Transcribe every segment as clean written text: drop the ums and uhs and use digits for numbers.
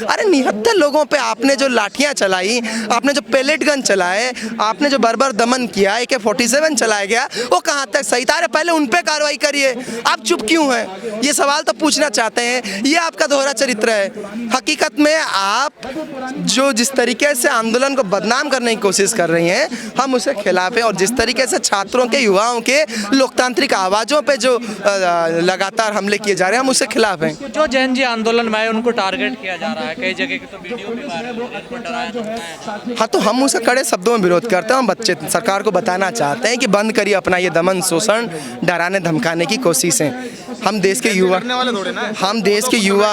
अरे 79 लोगों पे आपने जो लाठियां चलाई, आपने जो पेलेट गन चलाए, आपने जो बर्बर दमन किया, AK-47 चलाया गया, वो कहाँ तक सही था? अरे पहले उन पे कार्रवाई करिए, आप चुप क्यों हैं? ये सवाल तो पूछना चाहते हैं। ये आपका दोहरा चरित्र है। हकीकत में आप जो जिस तरीके से आंदोलन को बदनाम करने की कोशिश कर रही हैं, हम उसके खिलाफ हैं। और जिस तरीके से छात्रों के, युवाओं के लोकतांत्रिक आवाज़ों पे जो लगातार हमले किए जा रहे हैं, हम उसके खिलाफ हैं। जो जैन जी आंदोलन में आए उनको टारगेट किया जा रहा है, कई जगह की तो वीडियो भी वायरल हो रही है, उनको डराया धमकाया जा रहा है। हाँ, तो हम उसे कड़े शब्दों में विरोध करते हैं। हम बच्चे सरकार को बताना चाहते हैं कि बंद करिए अपना ये दमन, शोषण, डराने धमकाने की कोशिशें। हम देश के युवा, हम देश के युवा,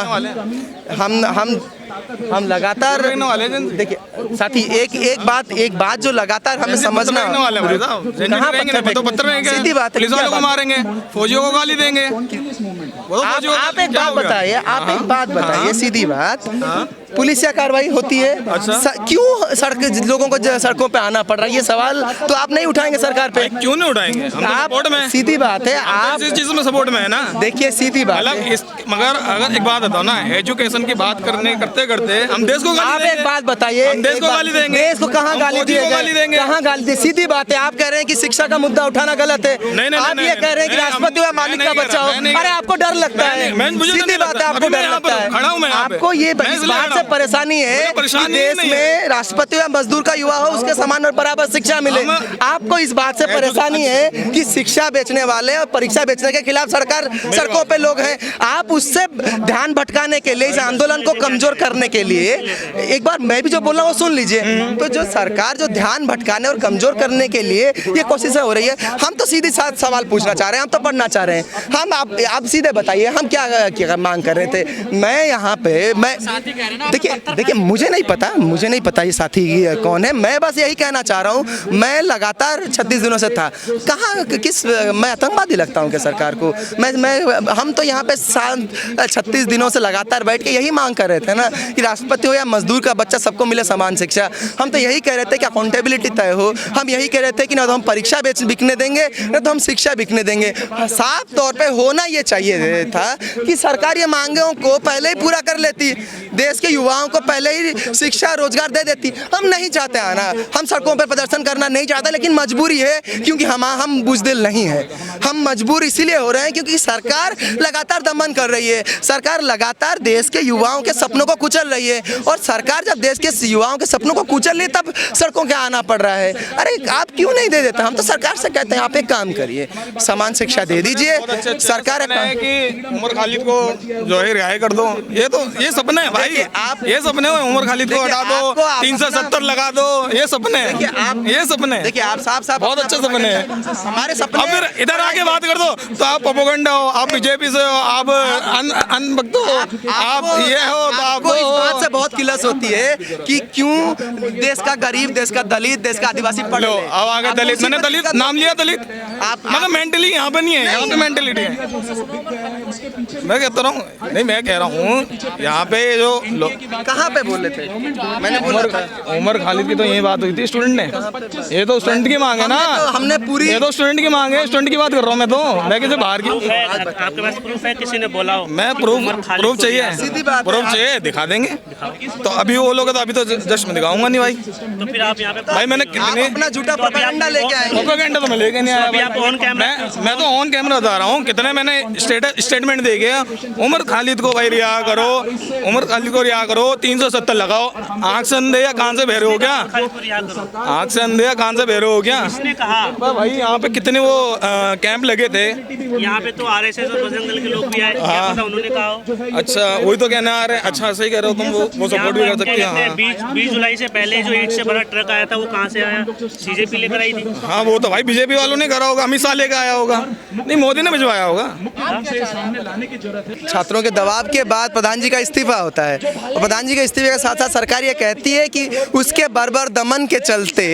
हम लगातार, देखिए साथी, एक बात जो लगातार हमें समझना, सीधी बात है, पुलिस वालों को मारेंगे, फौजियों को गाली देंगे। आप एक बात बताइए, आप एक बात बताइए, सीधी बात, पुलिसिया कार्रवाई होती है, क्यों लोगों को सड़कों पे आना पड़ रहा है? ये सवाल तो आप नहीं उठाएंगे सरकार पे? क्यों नहीं उठाएंगे? हम तो सपोर्ट में, सीधी बात है, आप इस चीज में सपोर्ट में है ना। देखिए सीधी बात है, मगर अगर एक बात बताओ ना, एजुकेशन की बात करते करते हम देश को गाली आप देंगे। एक बात बताइए, हम देश को गाली देंगे, देश को कहाँ गाली देंगे? कहाँ गाली दे? सीधी बात है, आप कह रहे हैं कि शिक्षा का मुद्दा उठाना गलत है। आप ये कह रहे हैं कि राष्ट्रपति व मालिक का बच्चा हो, अरे आपको डर लगता है? सीधी बात है, आपको डर लगता है। आपको ये इस बात से परेशानी है कि देश में राष्ट्रपति व मजदूर का युवा हो, उसके समान और बराबर शिक्षा मिले। आपको इस बात से परेशानी है कि शिक्षा बेचने वाले और परीक्षा बेचने के खिलाफ सरकार सड़कों पे लोग हैं। आप उससे ध्यान भटकाने के लिए, इस आंदोलन को कमजोर करने के लिए, एक बार मैं भी जो बोल रहा हूँ वो सुन लीजिए। तो जो सरकार जो ध्यान भटकाने और कमजोर करने के लिए ये कोशिशें हो रही है, हम तो सीधे साथ सवाल पूछना चाह रहे हैं, हम तो पढ़ना चाह रहे हैं। हम आप सीधे बताइए, हम क्या मांग कर रहे थे? मैं यहाँ पे, मैं देखिए मुझे नहीं पता ये साथी कौन है। मैं बस यही कहना चाह रहा हूँ, मैं लगातार 36 दिनों से था। कहाँ मैं आतंकवादी लगता हूँ क्या सरकार को? हम तो यहाँ पे 36 दिनों से लगातार बैठ के यही मांग कर रहे थे ना कि राष्ट्रपति हो या मजदूर का बच्चा, सबको मिले समान शिक्षा। हम तो यही कह रहे थे कि अकाउंटेबिलिटी तय हो। हम यही कह रहे थे कि ना तो हम परीक्षा बिकने देंगे, ना तो हम शिक्षा बिकने देंगे। साफ तौर पे होना ये चाहिए था कि सरकार ये मांगों को पहले ही पूरा कर लेती, देश के युवाओं को पहले ही शिक्षा रोजगार दे देती। हम नहीं चाहते आना, हम सड़कों पर प्रदर्शन करना नहीं चाहते, लेकिन मजबूरी है, क्योंकि हम बुजदिल नहीं है। हम मजबूर इसीलिए हो रहे हैं क्योंकि सरकार लगातार दमन कर रही है, सरकार लगातार देश के युवाओं के सपनों को कुचल रही है। और सरकार जब देश के युवाओं के सपनों को कुचल रही है, तब सड़कों के आना पड़ रहा है। अरे आप क्यों नहीं दे देते? हम तो सरकार से कहते हैं आप एक काम करिए, समान शिक्षा दे दीजिए। सरकार है कि उमर खालिद को जो है रिहाई कर दो। ये सपने हैं भाई, आप ये सपने हैं, उमर खालिद को हटा दो, 370 लगा दो, ये सपने हैं। ये सपने देखिए आप साफ बहुत अच्छे सपने हैं, हमारे सपने। अब फिर इधर आके बात कर दो तो आप प्रोपेगेंडा हो, आप बीजेपी से हो, आप अनभक्त हो, आप ये हो, तो आपको इस बात से बहुत किलस होती है कि क्यों देश का गरीब, देश का दलित, देश का आदिवासी पढ़ लो। अब आगे दलित, मैंने दलित नाम लिया, दलित आप मतलब मेंटली यहाँ पे नहीं है, यहाँ पे मेंटलिटी है। मैं कहता रहा हूँ, नहीं मैं कह रहा हूँ यहाँ पे जो कहाँ पे बोले थे? मैंने बोला था उमर खालिद की तो यही बात हुई थी स्टूडेंट ने। ये तो स्टूडेंट की मांग है ना, हमने पूरी, ये तो स्टूडेंट की मांग है, स्टूडेंट की बात कर रहा हूँ मैं। तो मैं किसी बाहर की, आपके पास प्रूफ है? किसी ने बोला हो? मैं प्रूफ चाहिए, सीधी बात प्रूफ चाहिए, दिखा देंगे। तो अभी वो लोग, तो अभी तो जस्ट में दिखाऊंगा नहीं भाई। तो फिर आप यहाँ पे भाई मैंने कितने अपना झूठा प्रोपेगेंडा लेके आए। प्रोपेगेंडा तो मैं लेके नहीं आया भाई। मैं तो ऑन कैमरा बता रहा हूँ, कितने मैंने स्टेटमेंट दे गया। उमर खालिद को भाई रिहा करो, उमर खालिद को रिहा करो, 370 लगाओ। आँख से अंधे या कान से बहरे हो क्या? आँख से अंधे या कान से बहरे हो क्या? किसने कहा? भाई यहाँ पे कितने वो कैंप लगे थे, यहाँ पे तो आरएसएस और बजरंग दल के लोग भी आए, क्या पता उन्होंने कहा हो? अच्छा वही तो कहने आ रहे हैं। अच्छा सही कह रहे हो तुम, वो सपोर्ट भी कर सकते हैं। 20 जुलाई से पहले जो ईट से भरा ट्रक आया था वो कहाँ से आया? बीजेपी लेकर आई थी। हाँ वो तो भाई बीजेपी वालों ने करा होगा, अमित शाह लेकर आया होगा, नहीं मोदी ने भिजवाया होगा। छात्रों के दबाव के बाद प्रधान जी का इस्तीफा होता है, और प्रधान जी के इस्तीफे के साथ साथ सरकार ये कहती है कि उसके बर्बर दमन के चलते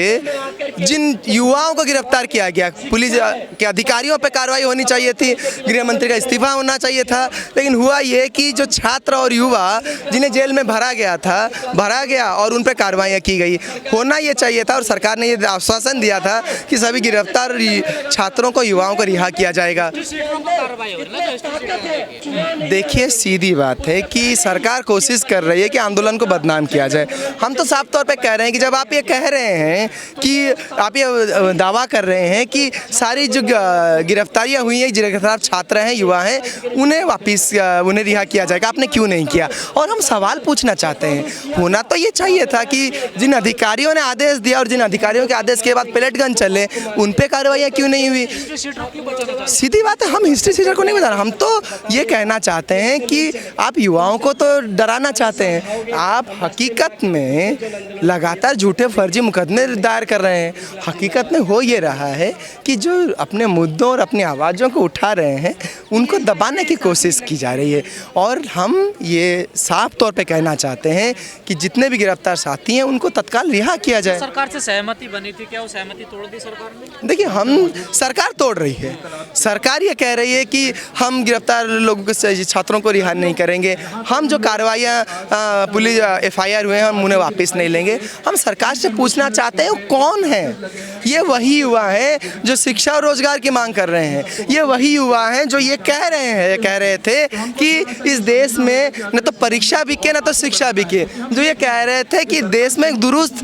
जिन युवाओं को गिरफ्तार किया गया, पुलिस के अधिकारियों पर कार्रवाई होनी चाहिए थी, गृह मंत्री का इस्तीफा होना चाहिए था। लेकिन हुआ ये कि जो छात्र और युवा जिन्हें जेल में भरा गया था, था भरा गया और उन पर कार्रवाइयाँ की गई। होना ये चाहिए था और सरकार ने ये आश्वासन दिया था कि सभी गिरफ्तार छात्रों को, युवाओं को रिहा किया जाएगा। देखिए, सीधी बात है कि सरकार कोशिश कर रही है कि आंदोलन को बदनाम किया जाए। हम तो साफ तौर पे कह रहे हैं कि जब आप ये कह रहे हैं कि आप ये दावा कर रहे हैं कि सारी जो गिरफ्तारियां हुई हैं, गिरफ्तार छात्र हैं, युवा हैं, उन्हें रिहा किया जाएगा, आपने क्यों नहीं किया? और हम सवाल पूछना चाहते हैं, होना तो ये चाहिए था कि जिन अधिकारियों ने आदेश दिया और जिन अधिकारियों के आदेश के बाद पेलेट गन चले, उन पे कार्रवाइयाँ क्यों नहीं हुई? सीधी बात है, हम हिस्ट्री सीटर को नहीं बता रहे, हम तो ये कहना चाहते हैं कि आप युवाओं को तो डराना चाहते हैं। आप हकीकत में लगातार झूठे फर्जी मुकदमे दायर कर रहे हैं। हकीकत में हो ये रहा है कि जो अपने मुद्दों और अपनी आवाज़ों को उठा रहे हैं, उनको दबाने की कोशिश की जा रही है। और हम ये साफ तौर पे कहना चाहते हैं कि जितने भी गिरफ्तार साथी हैं, उनको तत्काल रिहा किया जाए। सरकार से सहमति बनी थी, क्या वो सहमति तोड़ दी सरकार ने? देखिए, हम सरकार तोड़ रही है। सरकार ये कह रही है कि हम गिरफ्तार लोगों को, छात्रों को रिहा नहीं करेंगे, हम जो कार्रवाइयाँ पुलिस FIR हुए हैं हम उन्हें वापस नहीं लेंगे। हम सरकार से पूछना चाहते हैं, वो कौन है? ये वही युवा हैं जो शिक्षा और रोजगार की मांग कर रहे हैं। ये वही युवा हैं जो ये कह रहे थे कि इस देश में न तो परीक्षा बिके न तो शिक्षा बिके। जो ये कह रहे थे कि देश में एक दुरुस्त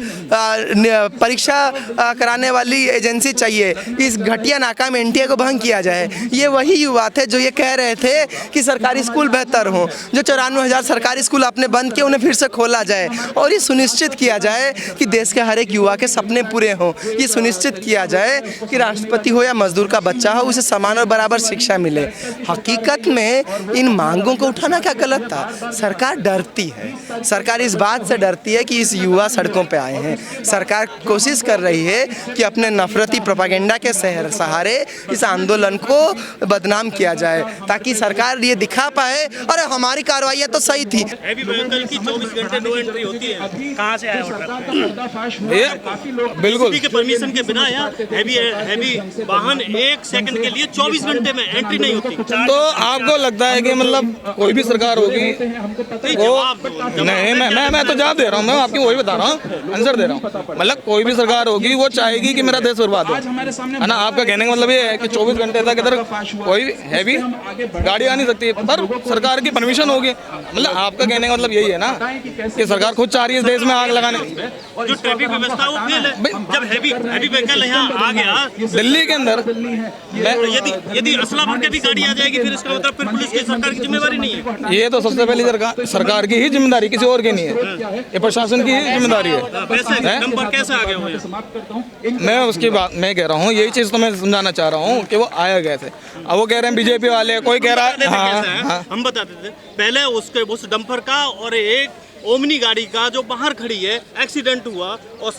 परीक्षा कराने वाली एजेंसी चाहिए, इस घटिया नाकाम NTA को भंग किया जाए। ये वही युवा थे जो ये कह रहे थे कि सरकारी स्कूल बेहतर हो, जो 94,000 सरकारी स्कूल आपने बंद किए उन्हें फिर से खोला जाए और ये सुनिश्चित किया जाए कि देश के हर एक युवा के सपने पूरे हों। ये सुनिश्चित किया जाए कि राष्ट्रपति हो या मजदूर का बच्चा हो, उसे समान और बराबर शिक्षा मिले। हकीकत में इन मांगों को उठाना क्या गलत था? सरकार डरती है, सरकार इस बात से डरती है कि इस युवा सड़कों पे आए हैं। सरकार कोशिश कर रही है कि अपने नफरती प्रोपेगेंडा के सहारे इस आंदोलन को बदनाम किया जाए, ताकि सरकार ये दिखा पाए अरे हमारी कार्रवाइयाँ तो सही थी। हैवी वेहिकल की 24 घंटे नो एंट्री होती है, कहाँ से आया वो ट्रक? बिल्कुल के परमिशन के बिना यहाँ हैवी वाहन 1 सेकंड के लिए 24 घंटे में एंट्री नहीं होती। तो आपको लगता है कि मतलब कोई भी सरकार होगी नहीं, मैं तो जवाब दे रहा हूँ, मैं आपकी वही बता रहा हूँ, आंसर दे रहा हूँ। मतलब कोई भी सरकार होगी वो चाहेगी कि मेरा देश बर्बाद हो, है ना? आपका कहने का मतलब ये है कि 24 घंटे तक इधर कोई हैवी गाड़ी आ नहीं सकती, पर सरकार की परमिशन होगी। मतलब आपका कहने का मतलब यही है ना कि सरकार खुद चाह रही है इस देश में आग लगाने। जो ट्रैफिक व्यवस्था वो फेल है। जब हैवी व्हीकल यहाँ आ गया दिल्ली के अंदर, यदि असला भर के भी गाड़ी आ जाएगी, फिर इसका मतलब फिर पुलिस की, सरकार की जिम्मेवारी नहीं है। ये तो सबसे पहली सरकार की ही जिम्मेदारी, किसी और की नहीं है, ये प्रशासन की ही जिम्मेदारी है। कैसे आ गए? मैं उसकी बात मैं कह रहा हूँ, यही चीज तो मैं समझाना चाह रहा हूँ कि वो आया कैसे। अब वो कह रहे हैं बीजेपी वाले, कोई कह रहा है हाँ, हम बताते थे पहले उस डंपर का और एक ओमनी गाड़ी का जो बाहर खड़ी है एक्सीडेंट हुआ और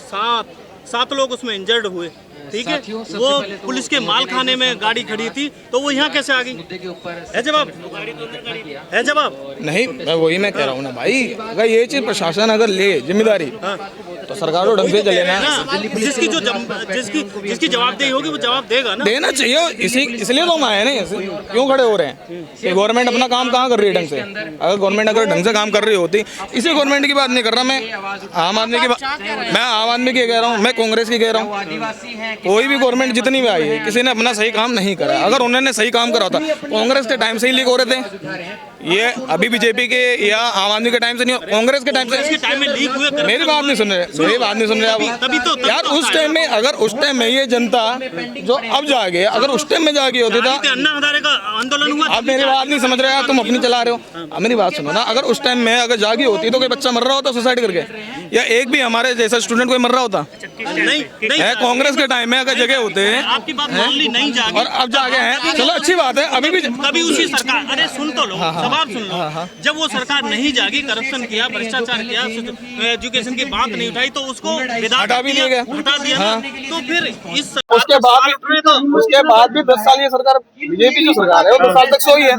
7 लोग उसमें इंजर्ड हुए। ठीक है, वो पुलिस के माल खाने में गाड़ी खड़ी थी, तो वो यहाँ कैसे आ गई? है जवाब? है जवाब? नहीं, मैं कह रहा हूँ ना भाई, अगर ये चीज प्रशासन अगर ले जिम्मेदारी तो सरकार को ढंग से चले ना। जिसकी जवाबदेही होगी वो जवाब देगा ना। देना चाहिए, इसलिए तो हम आए नहीं, क्यों खड़े हो रहे हैं कि गवर्नमेंट अपना काम कहाँ कर रही है ढंग से? अगर गवर्नमेंट अगर ढंग से काम कर रही होती, इसी गवर्नमेंट की बात नहीं कर रहा मैं, आम आदमी की कह रहा हूँ, मैं कांग्रेस की कह रहा हूँ। कोई भी गवर्नमेंट जितनी भी आई है, किसी ने अपना सही काम नहीं करा। अगर उन्होंने सही काम करा होता, कांग्रेस के टाइम से ही लीक हो रहे थे ये, अभी बीजेपी के या आम आदमी के टाइम से नहीं, कांग्रेस के टाइम से में लीक हुए। मेरी बात नहीं सुन रहे आप। तभी तो यार उस टाइम में, अगर उस टाइम में ये जनता जो अब जागे, अगर उस टाइम में जागी होती था, अन्ना हजारे का आंदोलन हुआ। आप मेरी बात नहीं समझ रहे हैं, तुम अपनी चला रहे हो। अब मेरी बात सुनो ना, अगर उस टाइम में अगर जागी होती तो कोई बच्चा मर रहा होता सुसाइड करके, या एक भी हमारे जैसा स्टूडेंट कोई मर रहा होता? नहीं, कांग्रेस के टाइम में अगर जगह होते हैं, आपकी बात मान ली, नहीं जागी और अब जागे हैं, चलो अच्छी बात है। अभी भी तभी उसी सरकार, अरे सुन तो लो, जवाब सुन लो। जब वो सरकार नहीं जागी, करप्शन किया, भ्रष्टाचार किया, एजुकेशन की बात नहीं उठाई, तो उसको हटा भी दिया गया, हटा दिया ना। तो फिर इस उसके बाद भी 10 साल ये सरकार, बीजेपी जो सरकार है वो 10 साल तक सोई है।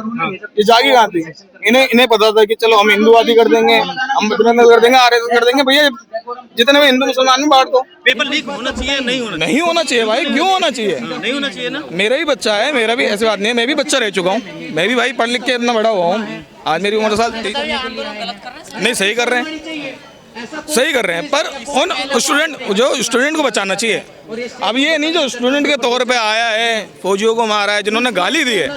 ये जागी कहाँ थी? इन्हें पता था कि चलो हम हिंदूवादी कर देंगे, हम बजरंग कर देंगे, RSS कर देंगे। भैया जितने भी हिंदू मुसलमान में बांट दो। पेपर लीक होना चाहिए, नहीं होना चाहिए भाई, क्यों होना चाहिए? नहीं होना चाहिए ना। मेरा भी बच्चा है, मेरा भी ऐसी बात नहीं है, मैं भी बच्चा रह चुका हूँ, मैं भी भाई पढ़ लिख के इतना बड़ा हुआ हूँ। आज मेरी उम्र साल नहीं, सही कर रहे हैं। सही कर रहे हैं, पर उन स्टूडेंट को बचाना चाहिए। अब ये नहीं जो स्टूडेंट के तौर पे आया है, फौजियों को मारा है, जिन्होंने गाली दी है,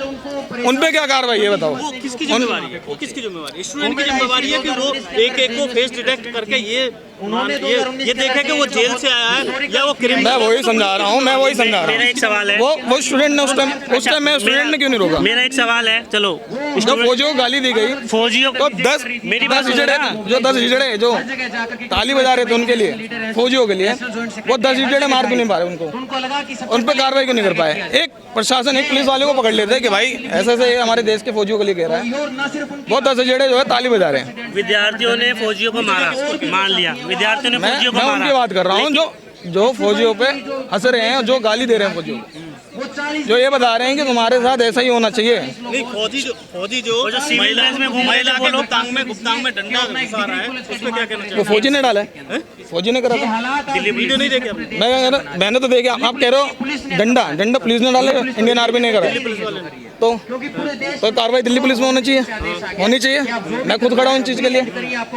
उन पे क्या कार्रवाई है बताओ? वो किसकी जिम्मेवारी है? वो किसकी जिम्मेवारी है? स्टूडेंट की जिम्मेवारी है कि वो एक एक को फेस डिटेक्ट करके ये देखे कि वो जेल से आया है या वो क्रिमिनल। मैं वही समझा रहा हूँ, मेरा एक सवाल है, वो स्टूडेंट ने उस टाइम में स्टूडेंट ने क्यों नहीं रोका? मेरा एक सवाल है, चलो जब फौजियों को गाली दी गई, फौजियों तो 10 हिजड़े जो ताली बजा रहे थे उनके लिए, फौजियों के लिए, वो 10 हिजड़े मार क्यों नहीं पा रहे उनको? उन पर कार्रवाई क्यों नहीं कर पाए? एक प्रशासन, एक पुलिस वाले को पकड़ लेते कि भाई ऐसे ऐसे ये हमारे देश के फौजियों के लिए कह रहा है, वो 10 हिजड़े जो है ताली बजा रहे हैं। विद्यार्थियों ने फौजियों को मारा, मान लिया विद्यार्थियों ने फौजियों को मैं उनकी मारा, बात कर रहा हूँ जो फौजियों पे हंस रहे हैं, जो गाली दे रहे हैं फौजियों को, जो ये बता रहे हैं कि तुम्हारे साथ ऐसा ही होना चाहिए। नहीं, फौजी जो सिविल ड्रेस में घूम रहे महिला थे के वो लोग, गुप्तांग में डंडा घुसा रहा है, उस पे क्या कहना वो चाहिए? फौजी ने डाला है, फौजी ने करा था। वीडियो नहीं देखे आपने? मैं कह रहा, मैंने तो देखा। आप कह रहे हो डंडा पुलिस ने डाला, इंडियन आर्मी ने करा, तो कार्रवाई दिल्ली पुलिस में होनी चाहिए। मैं खुद खड़ा हूँ इन चीज़ के लिए।